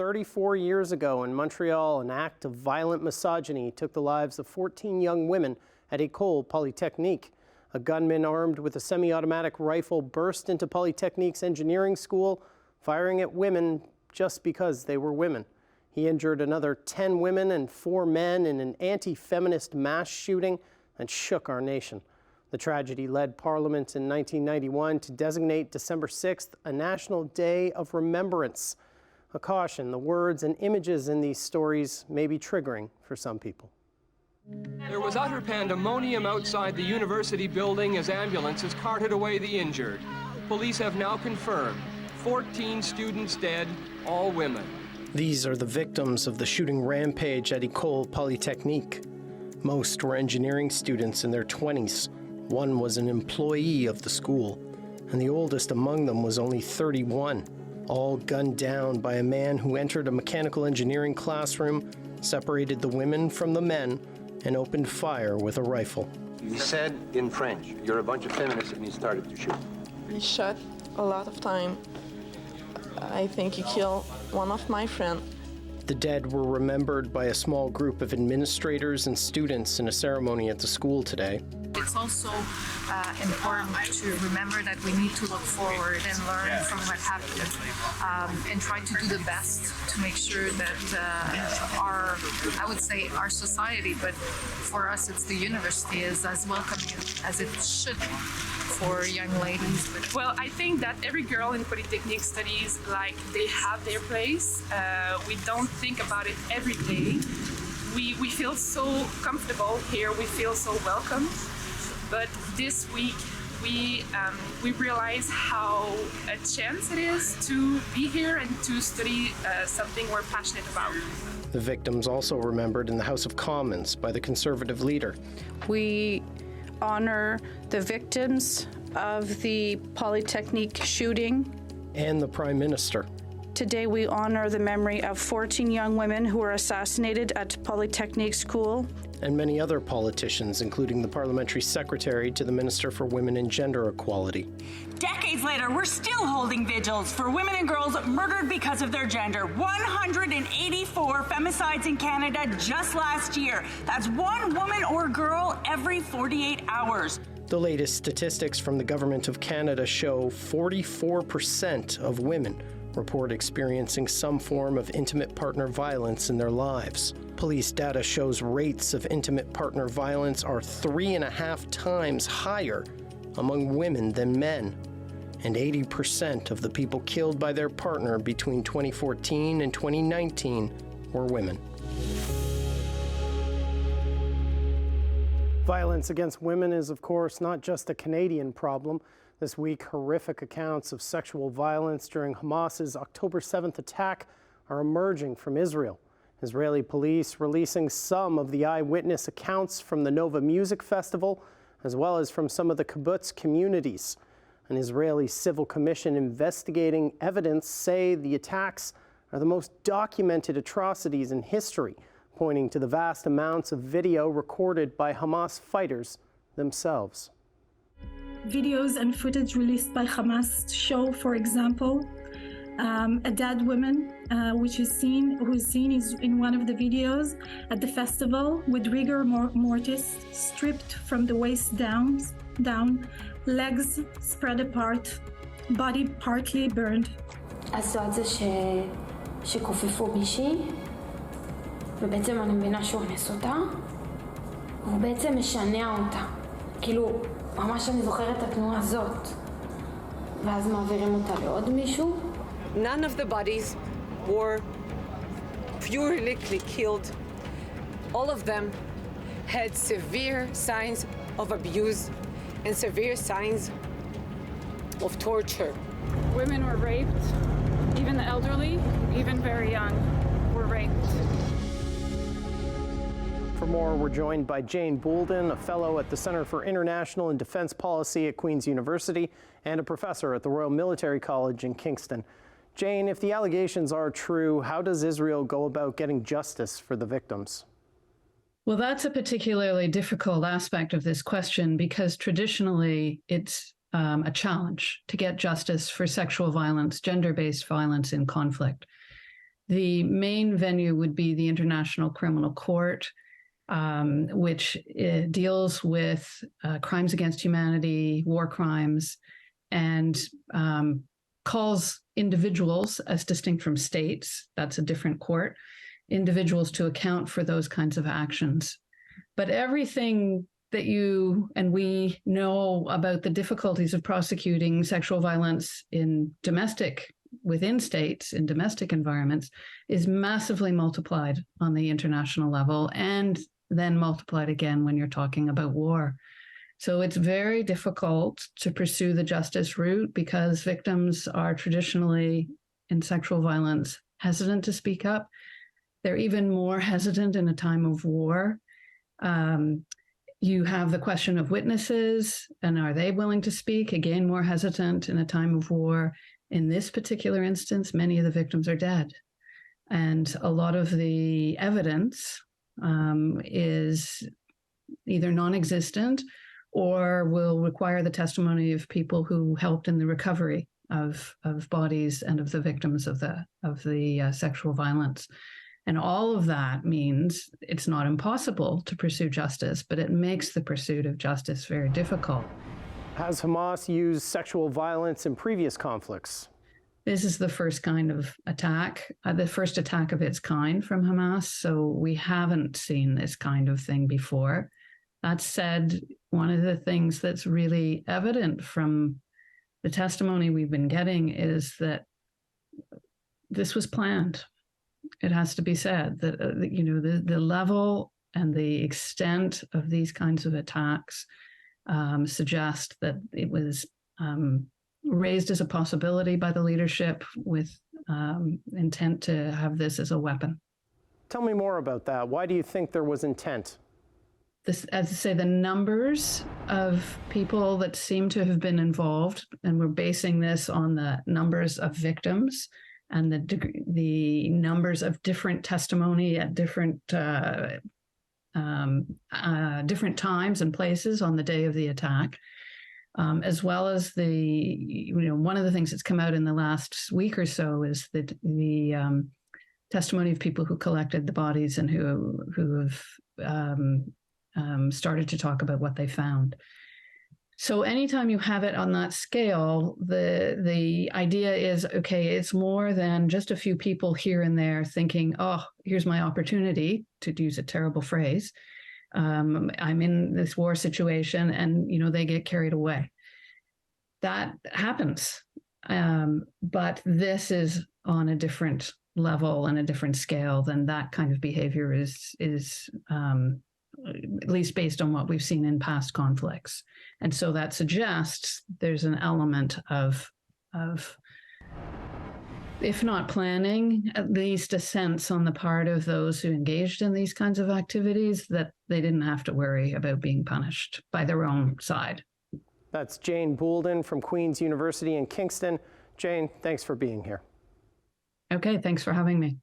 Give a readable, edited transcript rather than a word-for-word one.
34 years ago in Montreal, an act of violent misogyny took the lives of 14 young women at École Polytechnique. A gunman armed with a semi-automatic rifle burst into Polytechnique's engineering school, firing at women just because they were women. He injured another 10 women and 4 men in an anti-feminist mass shooting that shook our nation. The tragedy led Parliament in 1991 to designate December 6th a National Day of Remembrance. A caution, the words and images in these stories may be triggering for some people. There was utter pandemonium outside the university building as ambulances carted away the injured. Police have now confirmed 14 students dead, all women. These are the victims of the shooting rampage at École Polytechnique. Most were engineering students in their 20s. One was an employee of the school, and the oldest among them was only 31, all gunned down by a man who entered a mechanical engineering classroom, separated the women from the men, and opened fire with a rifle. He said in French, "You're a bunch of feminists," and he started to shoot. He shot a lot of time. I think he killed one of my friends. The dead were remembered by a small group of administrators and students in a ceremony at the school today. It's also important to remember that we need to look forward and learn from what happened and try to do the best to make sure that our society, but for us it's the university, is as welcoming as it should be for young ladies. Well, I think that every girl in Polytechnique studies like they have their place. We don't think about it every day. We feel so comfortable here, we feel so welcome. But this week, we realize how a chance it is to be here and to study something we're passionate about. The victims also remembered in the House of Commons by the Conservative leader. We honor the victims of the Polytechnique shooting. And the Prime Minister. Today we honor the memory of 14 young women who were assassinated at Polytechnique School. And many other politicians, including the Parliamentary Secretary to the Minister for Women and Gender Equality. Decades later, we're still holding vigils for women and girls murdered because of their gender. 184 femicides in Canada just last year. That's one woman or girl every 48 hours. The latest statistics from the Government of Canada show 44% of women report experiencing some form of intimate partner violence in their lives. Police data shows rates of intimate partner violence are 3.5 times higher among women than men, and 80% of the people killed by their partner between 2014 and 2019 were women. Violence against women is, of course, not just a Canadian problem. This week, horrific accounts of sexual violence during Hamas's October 7th attack are emerging from Israel. Israeli police releasing some of the eyewitness accounts from the Nova Music Festival, as well as from some of the kibbutz communities. An Israeli civil commission investigating evidence say the attacks are the most documented atrocities in history, pointing to the vast amounts of video recorded by Hamas fighters themselves. Videos and footage released by Hamas show, for example, a dead woman, who is seen in one of the videos at the festival with rigor mortis stripped from the waist down, legs spread apart, body partly burned. עשו את זה שכופפו מישהי, ובעצם אני מבינה שהוא אנס אותה, והוא בעצם משנע אותה. כאילו, ממש אני זוכרת את התנועה הזאת, ואז מעבירים אותה לעוד מישהו. None of the bodies were purely killed. All of them had severe signs of abuse and severe signs of torture. Women were raped, even the elderly, even very young, were raped. For more, we're joined by Jane Boulden, a fellow at the Center for International and Defense Policy at Queen's University and a professor at the Royal Military College in Kingston. Jane, if the allegations are true, how does Israel go about getting justice for the victims? Well, that's a particularly difficult aspect of this question because traditionally it's a challenge to get justice for sexual violence, gender-based violence in conflict. The main venue would be the International Criminal Court, which deals with crimes against humanity, war crimes, and calls individuals, as distinct from states, that's a different court, individuals to account for those kinds of actions. But everything that you and we know about the difficulties of prosecuting sexual violence within states, in domestic environments, is massively multiplied on the international level and then multiplied again when you're talking about war. So it's very difficult to pursue the justice route because victims are traditionally, in sexual violence, hesitant to speak up. They're even more hesitant in a time of war. You have the question of witnesses, and are they willing to speak? Again, more hesitant in a time of war. In this particular instance, many of the victims are dead. And a lot of the evidence is either non-existent or will require the testimony of people who helped in the recovery of bodies and of the victims of the sexual violence. And all of that means it's not impossible to pursue justice, but it makes the pursuit of justice very difficult. Has Hamas used sexual violence in previous conflicts? This is the first kind of attack, the first attack of its kind from Hamas. So we haven't seen this kind of thing before. That said, one of the things that's really evident from the testimony we've been getting is that this was planned. It has to be said that the level and the extent of these kinds of attacks suggest that it was raised as a possibility by the leadership with intent to have this as a weapon. Tell me more about that. Why do you think there was intent? This, as I say, the numbers of people that seem to have been involved, and we're basing this on the numbers of victims and the numbers of different testimony at different times and places on the day of the attack, as well as one of the things that's come out in the last week or so is the testimony of people who collected the bodies and who have started to talk about what they found. So anytime you have it on that scale, the idea is, okay, it's more than just a few people here and there thinking, oh, here's my opportunity, to use a terrible phrase. I'm in this war situation and, they get carried away. That happens. But this is on a different level and a different scale than that kind of behavior is at least based on what we've seen in past conflicts. And so that suggests there's an element of if not planning, at least a sense on the part of those who engaged in these kinds of activities that they didn't have to worry about being punished by their own side. That's Jane Boulden from Queen's University in Kingston. Jane, thanks for being here. Okay, thanks for having me.